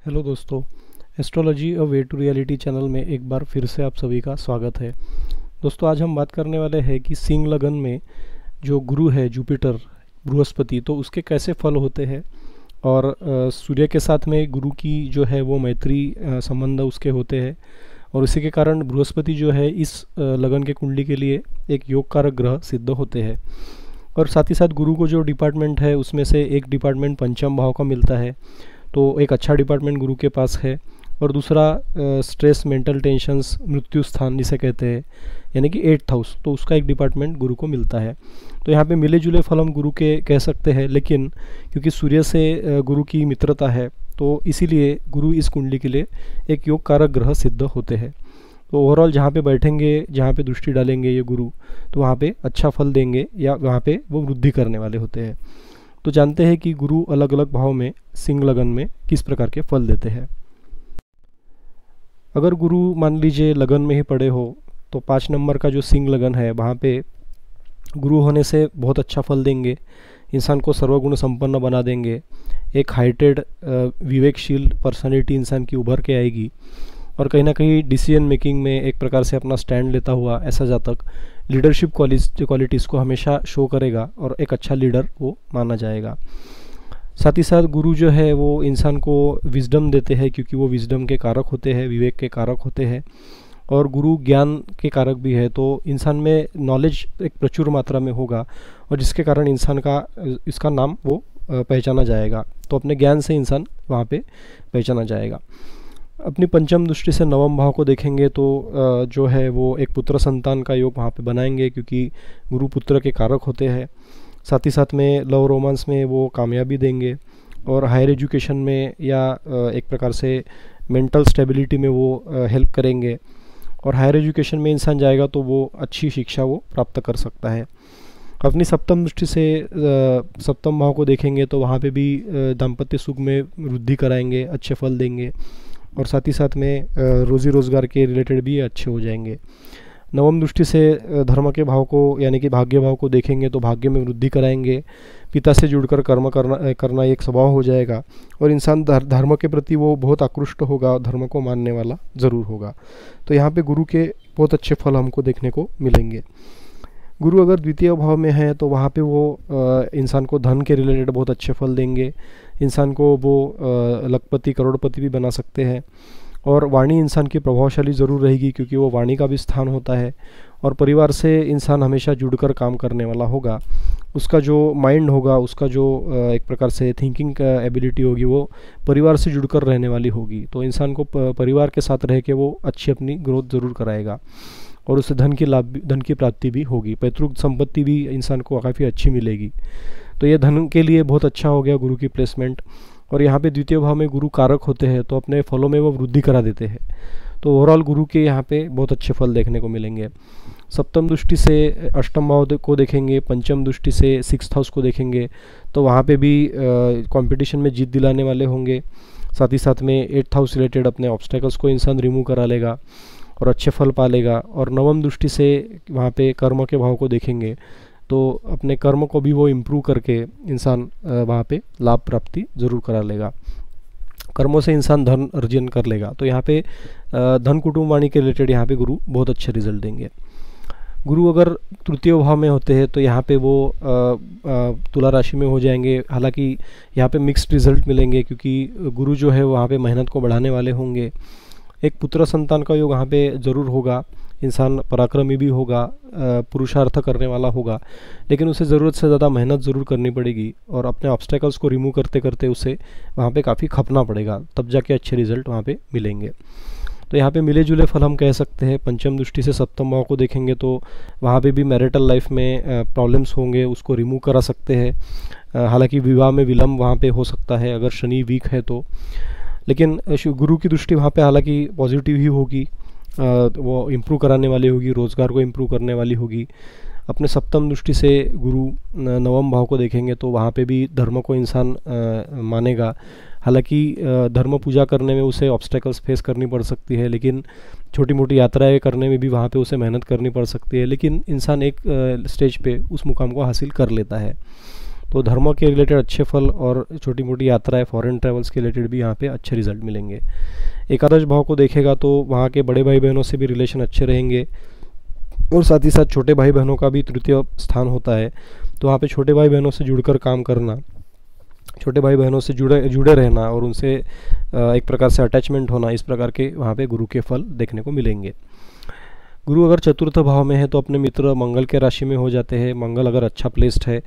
Hello दोस्तों, astrology a way to reality channel में एक बार फिर से आप सभी का स्वागत है। दोस्तों, आज हम बात करने वाले हैं कि सिंह लगन में जो गुरु है जुपिटर बृहस्पति, तो उसके कैसे फल होते हैं और सूर्य के साथ में गुरु की जो है वो मैत्री संबंध उसके होते हैं और इसी के कारण बृहस्पति जो है इस लगन के कुंडली के लिए एक योग कारक ग्रह सिद्ध होते हैं। और साथ ही साथ गुरु को जो डिपार्टमेंट है उसमें से एक डिपार्टमेंट पंचम भाव का मिलता है, तो एक अच्छा डिपार्टमेंट गुरु के पास है। और दूसरा स्ट्रेस, मेंटल टेंशन्स, मृत्यु स्थान जिसे कहते हैं, यानी कि 8th हाउस, तो उसका एक डिपार्टमेंट गुरु को मिलता है। तो यहाँ पे मिले जुले फल हम गुरु के कह सकते हैं, लेकिन क्योंकि सूर्य से गुरु की मित्रता है तो इसीलिए गुरु इस कुंडली के लिए एक योग कारक ग्रह सिद्ध होते हैं। तो ओवरऑल जहाँ पे बैठेंगे, जहाँ पे दृष्टि डालेंगे ये गुरु, तो वहाँ पे अच्छा फल देंगे या वहाँ पे वो वृद्धि करने वाले होते हैं। तो जानते हैं कि गुरु अलग अलग भाव में सिंह लगन में किस प्रकार के फल देते हैं। अगर गुरु मान लीजिए लगन में ही पड़े हो तो 5 नंबर का जो सिंह लगन है वहाँ पे गुरु होने से बहुत अच्छा फल देंगे, इंसान को सर्वगुण संपन्न बना देंगे, एक हाइटेड विवेकशील पर्सनालिटी इंसान की उभर के आएगी और कहीं ना कहीं डिसीजन मेकिंग में एक प्रकार से अपना स्टैंड लेता हुआ ऐसा जातक लीडरशिप क्वालिटीज़ को हमेशा शो करेगा और एक अच्छा लीडर वो माना जाएगा। साथ ही साथ गुरु जो है वो इंसान को विजडम देते हैं, क्योंकि वो विजडम के कारक होते हैं, विवेक के कारक होते हैं और गुरु ज्ञान के कारक भी है। तो इंसान में नॉलेज एक प्रचुर मात्रा में होगा और जिसके कारण इंसान का इसका नाम वो पहचाना जाएगा। तो अपने ज्ञान से इंसान वहाँ पे पहचाना जाएगा। अपनी पंचम दृष्टि से नवम भाव को देखेंगे तो जो है वो एक पुत्र संतान का योग वहाँ पे बनाएंगे, क्योंकि गुरु पुत्र के कारक होते हैं। साथ ही साथ में लव रोमांस में वो कामयाबी देंगे और हायर एजुकेशन में या एक प्रकार से मेंटल स्टेबिलिटी में वो हेल्प करेंगे। और हायर एजुकेशन में इंसान जाएगा तो वो अच्छी शिक्षा वो प्राप्त कर सकता है। अपनी सप्तम दृष्टि से सप्तम भाव को देखेंगे तो वहाँ पे भी दाम्पत्य सुख में वृद्धि कराएंगे, अच्छे फल देंगे और साथ ही साथ में रोज़ी रोज़गार के रिलेटेड भी अच्छे हो जाएंगे। नवम दृष्टि से धर्म के भाव को यानी कि भाग्य भाव को देखेंगे तो भाग्य में वृद्धि कराएंगे, पिता से जुड़कर कर्म करना एक स्वभाव हो जाएगा और इंसान धर्म के प्रति वो बहुत आकृष्ट होगा, धर्म को मानने वाला ज़रूर होगा। तो यहाँ पे गुरु के बहुत अच्छे फल हमको देखने को मिलेंगे। गुरु अगर द्वितीय भाव में है तो वहाँ पे वो इंसान को धन के रिलेटेड बहुत अच्छे फल देंगे, इंसान को वो लखपति करोड़पति भी बना सकते हैं। और वाणी इंसान की प्रभावशाली ज़रूर रहेगी, क्योंकि वो वाणी का भी स्थान होता है और परिवार से इंसान हमेशा जुड़कर काम करने वाला होगा। उसका जो माइंड होगा, उसका जो एक प्रकार से थिंकिंग का एबिलिटी होगी, वो परिवार से जुड़कर रहने वाली होगी। तो इंसान को परिवार के साथ रह के वो अच्छी अपनी ग्रोथ ज़रूर कराएगा और उससे धन की प्राप्ति भी होगी। पैतृक संपत्ति भी इंसान को काफ़ी अच्छी मिलेगी। तो ये धन के लिए बहुत अच्छा हो गया गुरु की प्लेसमेंट। और यहाँ पे द्वितीय भाव में गुरु कारक होते हैं तो अपने फलों में वो वृद्धि करा देते हैं। तो ओवरऑल गुरु के यहाँ पे बहुत अच्छे फल देखने को मिलेंगे। सप्तम दृष्टि से अष्टम भाव को देखेंगे, पंचम दृष्टि से 6th हाउस को देखेंगे तो वहाँ पे भी कंपटीशन में जीत दिलाने वाले होंगे। साथ ही साथ में 8th हाउस रिलेटेड अपने ऑब्स्टेकल्स को इंसान रिमूव करा लेगा और अच्छे फल पालेगा। और नवम दृष्टि से वहाँ पे कर्म के भाव को देखेंगे तो अपने कर्म को भी वो इम्प्रूव करके इंसान वहाँ पे लाभ प्राप्ति ज़रूर करा लेगा। कर्मों से इंसान धन अर्जन कर लेगा। तो यहाँ पे धन कुटुंब वाणी के रिलेटेड यहाँ पे गुरु बहुत अच्छे रिजल्ट देंगे। गुरु अगर तृतीय भाव में होते हैं तो यहाँ पे वो तुला राशि में हो जाएंगे। हालांकि यहाँ पे मिक्स्ड रिजल्ट मिलेंगे, क्योंकि गुरु जो है वहाँ पे मेहनत को बढ़ाने वाले होंगे। एक पुत्र संतान का योग वहाँ पे ज़रूर होगा, इंसान पराक्रमी भी होगा, पुरुषार्थ करने वाला होगा, लेकिन उसे ज़रूरत से ज़्यादा मेहनत ज़रूर करनी पड़ेगी और अपने ऑब्स्टेकल्स को रिमूव करते करते उसे वहाँ पे काफ़ी खपना पड़ेगा, तब जाके अच्छे रिजल्ट वहाँ पे मिलेंगे। तो यहाँ पे मिले जुले फल हम कह सकते हैं। पंचम दृष्टि से सप्तम भाव को देखेंगे तो वहाँ पे भी मैरिटल लाइफ में प्रॉब्लम्स होंगे, उसको रिमूव करा सकते हैं। हालांकि विवाह में विलम्ब वहाँ पे हो सकता है अगर शनि वीक है तो, लेकिन गुरु की दृष्टि वहाँ पे हालांकि पॉजिटिव ही होगी, वो इम्प्रूव कराने वाली होगी, रोज़गार को इम्प्रूव करने वाली होगी। अपने सप्तम दृष्टि से गुरु नवम भाव को देखेंगे तो वहाँ पे भी धर्म को इंसान मानेगा। हालांकि धर्म पूजा करने में उसे ऑब्स्टेकल्स फेस करनी पड़ सकती है, लेकिन छोटी मोटी यात्राएं करने में भी वहाँ पे उसे मेहनत करनी पड़ सकती है, लेकिन इंसान एक स्टेज पे उस मुकाम को हासिल कर लेता है। तो धर्म के रिलेटेड अच्छे फल और छोटी मोटी यात्राएं, फॉरेन ट्रैवल्स के रिलेटेड भी यहाँ पे अच्छे रिजल्ट मिलेंगे। एकादश भाव को देखेगा तो वहाँ के बड़े भाई बहनों से भी रिलेशन अच्छे रहेंगे, और साथ ही साथ छोटे भाई बहनों का भी तृतीय स्थान होता है, तो वहाँ पे छोटे भाई बहनों से जुड़कर काम करना, छोटे भाई बहनों से जुड़े रहना और उनसे एक प्रकार से अटैचमेंट होना, इस प्रकार के वहाँ पे गुरु के फल देखने को मिलेंगे। गुरु अगर चतुर्थ भाव में है तो अपने मित्र मंगल के राशि में हो जाते हैं। मंगल अगर अच्छा प्लेस्ड है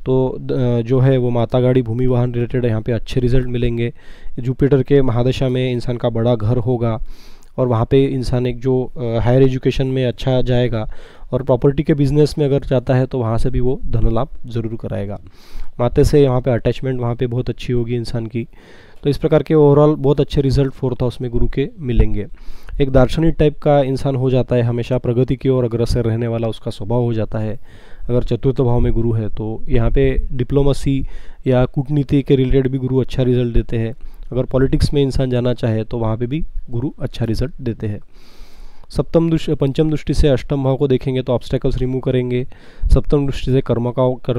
तो जो है वो माता गाड़ी भूमि वाहन रिलेटेड यहाँ पे अच्छे रिजल्ट मिलेंगे। जुपिटर के महादशा में इंसान का बड़ा घर होगा और वहाँ पे इंसान एक जो हायर एजुकेशन में अच्छा जाएगा, और प्रॉपर्टी के बिजनेस में अगर जाता है तो वहाँ से भी वो धन लाभ जरूर कराएगा। माते से यहाँ पे अटैचमेंट वहाँ पे बहुत अच्छी होगी इंसान की। तो इस प्रकार के ओवरऑल बहुत अच्छे रिजल्ट फोर्थ हाउस में गुरु के मिलेंगे। एक दार्शनिक टाइप का इंसान हो जाता है, हमेशा प्रगति की ओर अग्रसर रहने वाला उसका स्वभाव हो जाता है अगर चतुर्थ भाव में गुरु है। तो यहाँ पे डिप्लोमेसी या कूटनीति के रिलेटेड भी गुरु अच्छा रिजल्ट देते हैं। अगर पॉलिटिक्स में इंसान जाना चाहे तो वहाँ पे भी गुरु अच्छा रिजल्ट देते हैं। पंचम दृष्टि से अष्टम भाव को देखेंगे तो ऑब्स्टेकल्स रिमूव करेंगे। सप्तम दृष्टि से कर्म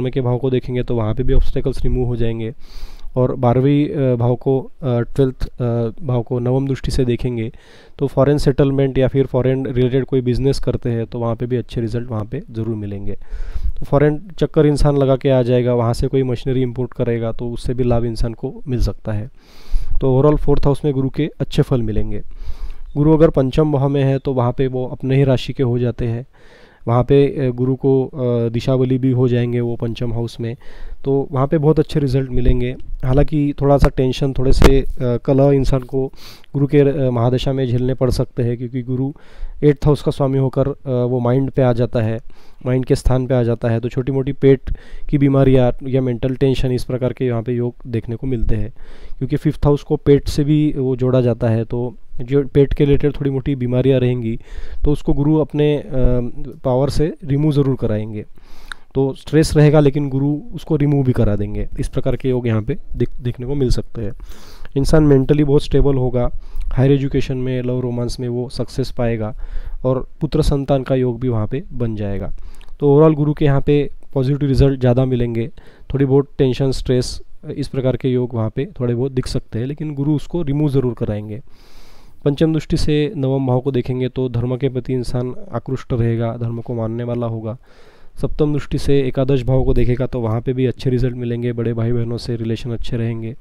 के भाव को देखेंगे तो वहाँ पे भी ऑब्स्टेकल्स रिमूव हो जाएंगे। और 12वीं भाव को 12th भाव को नवम दृष्टि से देखेंगे तो फॉरेन सेटलमेंट या फिर फॉरेन रिलेटेड कोई बिजनेस करते हैं तो वहाँ पे भी अच्छे रिजल्ट वहाँ पे ज़रूर मिलेंगे। तो फॉरेन चक्कर इंसान लगा के आ जाएगा, वहाँ से कोई मशीनरी इंपोर्ट करेगा तो उससे भी लाभ इंसान को मिल सकता है। तो ओवरऑल फोर्थ हाउस में गुरु के अच्छे फल मिलेंगे। गुरु अगर पंचम भाव में है तो वहाँ पे वो अपने ही राशि के हो जाते हैं, वहाँ पे गुरु को दिशाबली भी हो जाएंगे वो पंचम हाउस में, तो वहाँ पे बहुत अच्छे रिजल्ट मिलेंगे। हालांकि थोड़ा सा टेंशन, थोड़े से कलह इंसान को गुरु के महादशा में झेलने पड़ सकते हैं, क्योंकि गुरु 8th हाउस का स्वामी होकर वो माइंड पे आ जाता है, माइंड के स्थान पे आ जाता है। तो छोटी मोटी पेट की बीमारियाँ या मेंटल टेंशन, इस प्रकार के यहाँ पे योग देखने को मिलते हैं, क्योंकि 5th हाउस को पेट से भी वो जोड़ा जाता है। तो जो पेट के रिलेटेड थोड़ी मोटी बीमारियाँ रहेंगी तो उसको गुरु अपने पावर से रिमूव ज़रूर कराएंगे। तो स्ट्रेस रहेगा लेकिन गुरु उसको रिमूव भी करा देंगे। इस प्रकार के योग यहाँ पे देखने को मिल सकते हैं। इंसान मेंटली बहुत स्टेबल होगा, हायर एजुकेशन में, लव रोमांस में वो सक्सेस पाएगा, और पुत्र संतान का योग भी वहाँ पे बन जाएगा। तो ओवरऑल गुरु के यहाँ पे पॉजिटिव रिजल्ट ज़्यादा मिलेंगे। थोड़ी बहुत टेंशन, स्ट्रेस, इस प्रकार के योग वहाँ पे थोड़े बहुत दिख सकते हैं, लेकिन गुरु उसको रिमूव ज़रूर कराएंगे। पंचम दृष्टि से नवम भाव को देखेंगे तो धर्म के प्रति इंसान आकृष्ट रहेगा, धर्म को मानने वाला होगा। सप्तम दृष्टि से एकादश भाव को देखेगा तो वहाँ पे भी अच्छे रिजल्ट मिलेंगे, बड़े भाई बहनों से रिलेशन अच्छे रहेंगे।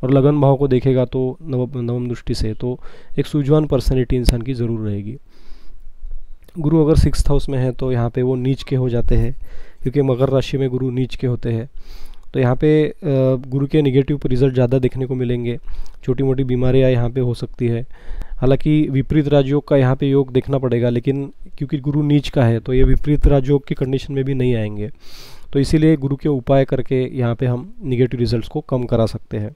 और लगन भाव को देखेगा तो नवम दृष्टि से तो एक सूझवान पर्सनैलिटी इंसान की ज़रूर रहेगी। गुरु अगर 6th हाउस में है तो यहाँ पे वो नीच के हो जाते हैं, क्योंकि मकर राशि में गुरु नीच के होते हैं। तो यहाँ पे गुरु के निगेटिव रिजल्ट ज़्यादा देखने को मिलेंगे, छोटी मोटी बीमारियाँ यहाँ पे हो सकती है। हालांकि विपरीत राजयोग का यहाँ पे योग देखना पड़ेगा, लेकिन क्योंकि गुरु नीच का है तो ये विपरीत राजयोग की कंडीशन में भी नहीं आएंगे। तो इसीलिए गुरु के उपाय करके यहाँ पे हम निगेटिव रिजल्ट्स को कम करा सकते हैं।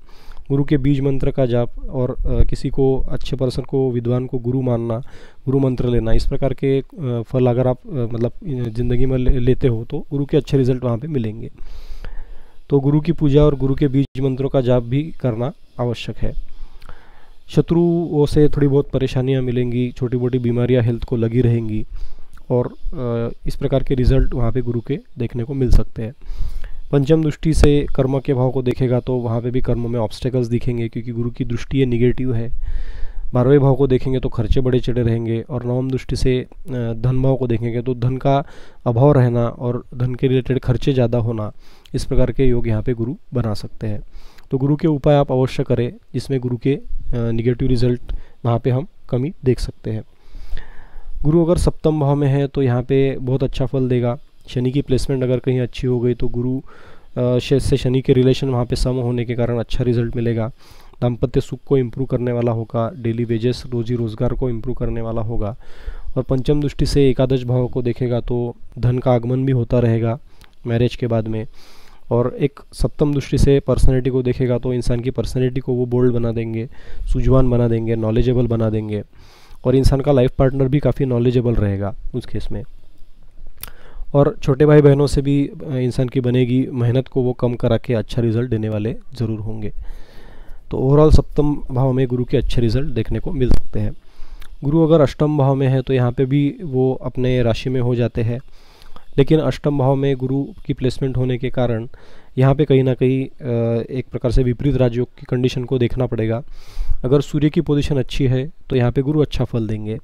गुरु के बीज मंत्र का जाप और किसी को अच्छे पर्सन को, विद्वान को गुरु मानना, गुरु मंत्र लेना, इस प्रकार के फल अगर आप मतलब ज़िंदगी में लेते हो तो गुरु के अच्छे रिजल्ट वहाँ पे मिलेंगे। तो गुरु की पूजा और गुरु के बीज मंत्रों का जाप भी करना आवश्यक है। शत्रुओं से थोड़ी बहुत परेशानियाँ मिलेंगी, छोटी मोटी बीमारियाँ हेल्थ को लगी रहेंगी, और इस प्रकार के रिजल्ट वहाँ पे गुरु के देखने को मिल सकते हैं। पंचम दृष्टि से कर्म के भाव को देखेगा तो वहाँ पे भी कर्म में ऑब्स्टेकल्स दिखेंगे, क्योंकि गुरु की दृष्टि ये निगेटिव है। 12वें भाव को देखेंगे तो खर्चे बड़े चढ़े रहेंगे, और नवम दृष्टि से धन भाव को देखेंगे तो धन का अभाव रहना और धन के रिलेटेड खर्चे ज़्यादा होना, इस प्रकार के योग यहाँ पे गुरु बना सकते हैं। तो गुरु के उपाय आप अवश्य करें, जिसमें गुरु के निगेटिव रिजल्ट वहाँ पे हम कमी देख सकते हैं। गुरु अगर सप्तम भाव में है तो यहाँ पे बहुत अच्छा फल देगा। शनि की प्लेसमेंट अगर कहीं अच्छी हो गई तो गुरु से शनि के रिलेशन वहाँ पे सम होने के कारण अच्छा रिजल्ट मिलेगा। दाम्पत्य सुख को इम्प्रूव करने वाला होगा, डेली वेजेस, रोजी रोजगार को इम्प्रूव करने वाला होगा। और पंचम दृष्टि से एकादश भाव को देखेगा तो धन का आगमन भी होता रहेगा मैरिज के बाद में। और एक सप्तम दृष्टि से पर्सनैलिटी को देखेगा तो इंसान की पर्सनैलिटी को वो बोल्ड बना देंगे, सूझवान बना देंगे, नॉलेजेबल बना देंगे, और इंसान का लाइफ पार्टनर भी काफ़ी नॉलेजेबल रहेगा उस केस में। और छोटे भाई बहनों से भी इंसान की बनेगी, मेहनत को वो कम करा के अच्छा रिजल्ट देने वाले ज़रूर होंगे। तो ओवरऑल सप्तम भाव में गुरु के अच्छे रिजल्ट देखने को मिल सकते हैं। गुरु अगर अष्टम भाव में है तो यहाँ पे भी वो अपने राशि में हो जाते हैं। लेकिन अष्टम भाव में गुरु की प्लेसमेंट होने के कारण यहाँ पे कहीं ना कहीं एक प्रकार से विपरीत राजयोग की कंडीशन को देखना पड़ेगा। अगर सूर्य की पोजीशन अच्छी है तो यहाँ पे गुरु अच्छा फल देंगे,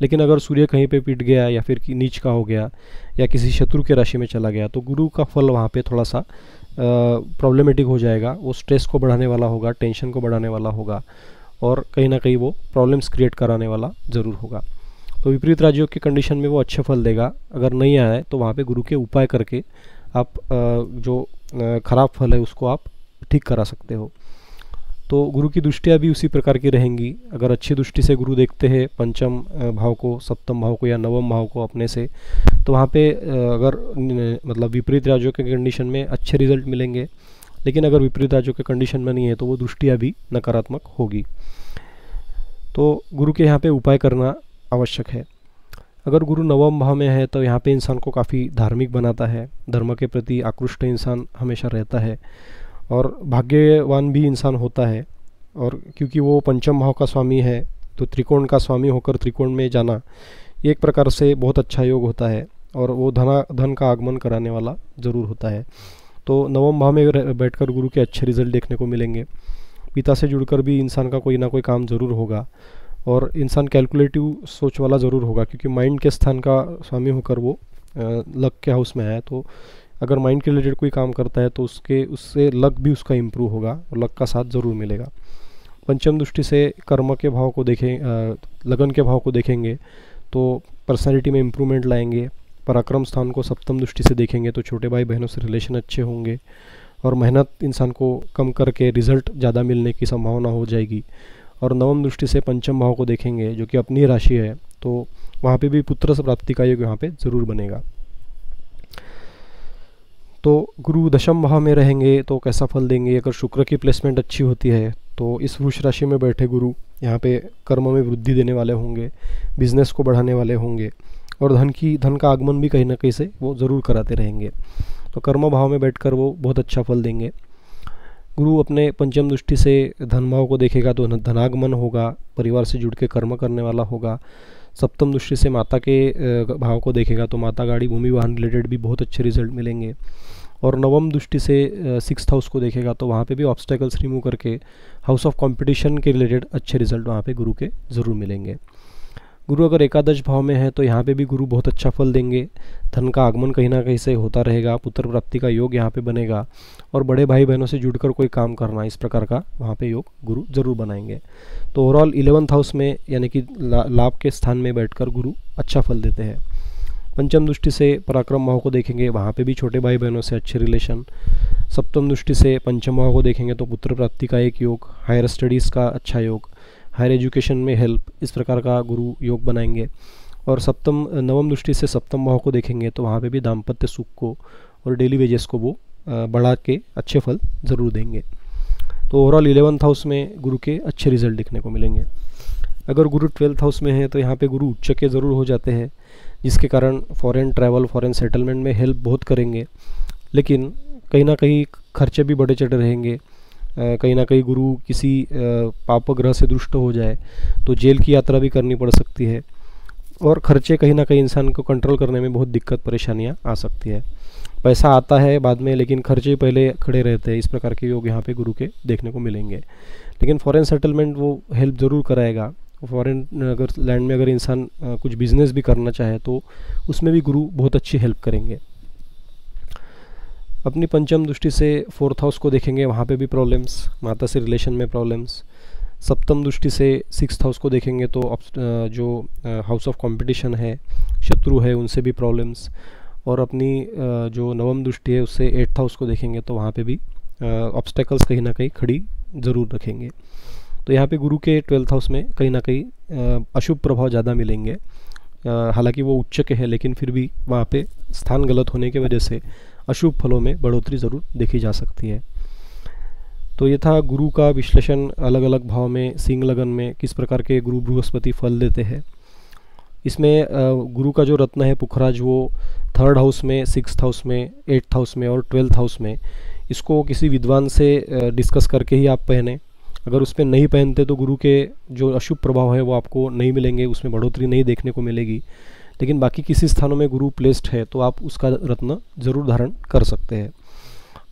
लेकिन अगर सूर्य कहीं पे पिट गया या फिर नीच का हो गया या किसी शत्रु के राशि में चला गया तो गुरु का फल वहाँ पे थोड़ा सा प्रॉब्लमेटिक हो जाएगा। वो स्ट्रेस को बढ़ाने वाला होगा, टेंशन को बढ़ाने वाला होगा और कहीं ना कहीं वो प्रॉब्लम्स क्रिएट कराने वाला ज़रूर होगा। तो विपरीत राजयोग की कंडीशन में वो अच्छे फल देगा। अगर नहीं आए तो वहाँ पे गुरु के उपाय करके आप जो खराब फल है उसको आप ठीक करा सकते हो। तो गुरु की दृष्टियाँ भी उसी प्रकार की रहेंगी। अगर अच्छी दृष्टि से गुरु देखते हैं पंचम भाव को, सप्तम भाव को या नवम भाव को अपने से, तो वहाँ पे अगर मतलब विपरीत राजयोग के कंडीशन में अच्छे रिजल्ट मिलेंगे। लेकिन अगर विपरीत राजयोग के कंडीशन में नहीं है तो वो दृष्टियाँ भी नकारात्मक होगी। तो गुरु के यहाँ पे उपाय करना आवश्यक है। अगर गुरु नवम भाव में है तो यहाँ पे इंसान को काफ़ी धार्मिक बनाता है, धर्म के प्रति आकृष्ट इंसान हमेशा रहता है और भाग्यवान भी इंसान होता है। और क्योंकि वो पंचम भाव का स्वामी है तो त्रिकोण का स्वामी होकर त्रिकोण में जाना ये एक प्रकार से बहुत अच्छा योग होता है और वो धन का आगमन कराने वाला ज़रूर होता है। तो नवम भाव में बैठकर गुरु के अच्छे रिजल्ट देखने को मिलेंगे। पिता से जुड़कर भी इंसान का कोई ना कोई काम ज़रूर होगा और इंसान कैलकुलेटिव सोच वाला ज़रूर होगा, क्योंकि माइंड के स्थान का स्वामी होकर वो लक के हाउस में है। तो अगर माइंड के रिलेटेड कोई काम करता है तो उससे लक भी उसका इम्प्रूव होगा और लक का साथ ज़रूर मिलेगा। पंचम दृष्टि से कर्म के भाव को देखें, लगन के भाव को देखेंगे तो पर्सनैलिटी में इम्प्रूवमेंट लाएंगे। पराक्रम स्थान को सप्तम दृष्टि से देखेंगे तो छोटे भाई बहनों से रिलेशन अच्छे होंगे और मेहनत इंसान को कम करके रिजल्ट ज़्यादा मिलने की संभावना हो जाएगी। और नवम दृष्टि से पंचम भाव को देखेंगे जो कि अपनी राशि है, तो वहाँ पे भी पुत्र से प्राप्ति का योग यहाँ पे ज़रूर बनेगा। तो गुरु दशम भाव में रहेंगे तो कैसा फल देंगे? अगर शुक्र की प्लेसमेंट अच्छी होती है तो इस वृष राशि में बैठे गुरु यहाँ पे कर्म में वृद्धि देने वाले होंगे, बिजनेस को बढ़ाने वाले होंगे और धन का आगमन भी कहीं ना कहीं से वो ज़रूर कराते रहेंगे। तो कर्म भाव में बैठकर वो बहुत अच्छा फल देंगे। गुरु अपने पंचम दृष्टि से धन भाव को देखेगा तो धनागमन होगा, परिवार से जुड़ के कर्म करने वाला होगा। सप्तम दृष्टि से माता के भाव को देखेगा तो माता गाड़ी भूमि वाहन रिलेटेड भी बहुत अच्छे रिजल्ट मिलेंगे। और नवम दृष्टि से सिक्स्थ हाउस को देखेगा तो वहाँ पे भी ऑब्स्टेकल्स रिमूव करके हाउस ऑफ कंपटीशन के रिलेटेड अच्छे रिजल्ट वहाँ पे गुरु के ज़रूर मिलेंगे। गुरु अगर एकादश भाव में है तो यहाँ पे भी गुरु बहुत अच्छा फल देंगे। धन का आगमन कहीं ना कहीं से होता रहेगा, पुत्र प्राप्ति का योग यहाँ पे बनेगा और बड़े भाई बहनों से जुड़कर कोई काम करना, इस प्रकार का वहाँ पे योग गुरु जरूर बनाएंगे। तो ओवरऑल 11th हाउस में यानी कि लाभ के स्थान में बैठकर गुरु अच्छा फल देते हैं। पंचम दृष्टि से पराक्रम भाव को देखेंगे, वहाँ पे भी छोटे भाई बहनों से अच्छे रिलेशन। सप्तम दृष्टि से पंचम भाव को देखेंगे तो पुत्र प्राप्ति का एक योग, हायर स्टडीज़ का अच्छा योग, हायर एजुकेशन में हेल्प, इस प्रकार का गुरु योग बनाएंगे। और नवम दृष्टि से सप्तम भाव को देखेंगे तो वहाँ पे भी दाम्पत्य सुख को और डेली वेजेस को वो बढ़ा के अच्छे फल ज़रूर देंगे। तो ओवरऑल 11th हाउस में गुरु के अच्छे रिजल्ट देखने को मिलेंगे। अगर गुरु 12th हाउस में है तो यहाँ पे गुरु उच्च के ज़रूर हो जाते हैं, जिसके कारण फॉरेन ट्रैवल, फॉरेन सेटलमेंट में हेल्प बहुत करेंगे। लेकिन कहीं ना कहीं खर्चे भी बड़े चढ़े रहेंगे। कहीं ना कहीं गुरु किसी पाप ग्रह से दुष्ट हो जाए तो जेल की यात्रा भी करनी पड़ सकती है और खर्चे कहीं ना कहीं इंसान को कंट्रोल करने में बहुत दिक्कत परेशानियां आ सकती है। पैसा आता है बाद में लेकिन खर्चे पहले खड़े रहते हैं, इस प्रकार के योग यहाँ पे गुरु के देखने को मिलेंगे। लेकिन फॉरेन सेटलमेंट वो हेल्प ज़रूर कराएगा। फॉरेन अगर लैंड में अगर इंसान कुछ बिजनेस भी करना चाहे तो उसमें भी गुरु बहुत अच्छी हेल्प करेंगे। अपनी पंचम दृष्टि से 4th हाउस को देखेंगे, वहाँ पे भी प्रॉब्लम्स, माता से रिलेशन में प्रॉब्लम्स। सप्तम दृष्टि से 6th हाउस को देखेंगे तो जो हाउस ऑफ कंपटीशन है, शत्रु है, उनसे भी प्रॉब्लम्स। और अपनी जो नवम दृष्टि है उससे 8th हाउस को देखेंगे तो वहाँ पे भी ऑब्स्टेकल्स कहीं ना कहीं खड़ी ज़रूर रखेंगे। तो यहाँ पे गुरु के 12th हाउस में कहीं ना कहीं अशुभ प्रभाव ज़्यादा मिलेंगे। हालांकि वो उच्च के है लेकिन फिर भी वहाँ पे स्थान गलत होने की वजह से अशुभ फलों में बढ़ोतरी ज़रूर देखी जा सकती है। तो ये था गुरु का विश्लेषण, अलग अलग भाव में, सिंह लगन में किस प्रकार के गुरु बृहस्पति फल देते हैं। इसमें गुरु का जो रत्न है पुखराज, वो 3rd हाउस में, 6th हाउस में, 8th हाउस में और 12th हाउस में, इसको किसी विद्वान से डिस्कस करके ही आप पहने। अगर उसमें नहीं पहनते तो गुरु के जो अशुभ प्रभाव है वो आपको नहीं मिलेंगे, उसमें बढ़ोतरी नहीं देखने को मिलेगी। लेकिन बाकी किसी स्थानों में गुरु प्लेस्ड है तो आप उसका रत्न ज़रूर धारण कर सकते हैं।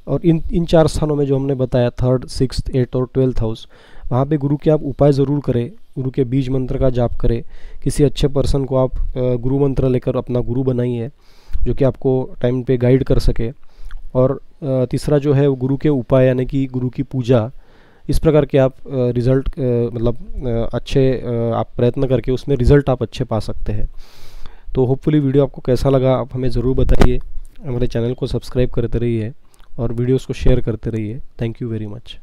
और इन 4 स्थानों में जो हमने बताया, 3rd, 6th, 8th और 12th हाउस, वहाँ पे गुरु के आप उपाय ज़रूर करें, गुरु के बीज मंत्र का जाप करें, किसी अच्छे पर्सन को आप गुरु मंत्र लेकर अपना गुरु बनाइए जो कि आपको टाइम पे गाइड कर सके। और तीसरा जो है वो गुरु के उपाय यानी कि गुरु की पूजा, इस प्रकार के आप रिज़ल्ट मतलब अच्छे आप प्रयत्न करके उसमें रिज़ल्ट आप अच्छे पा सकते हैं। तो होपफुली वीडियो आपको कैसा लगा आप हमें ज़रूर बताइए। हमारे चैनल को सब्सक्राइब करते रहिए और वीडियोस को शेयर करते रहिए। Thank you very much.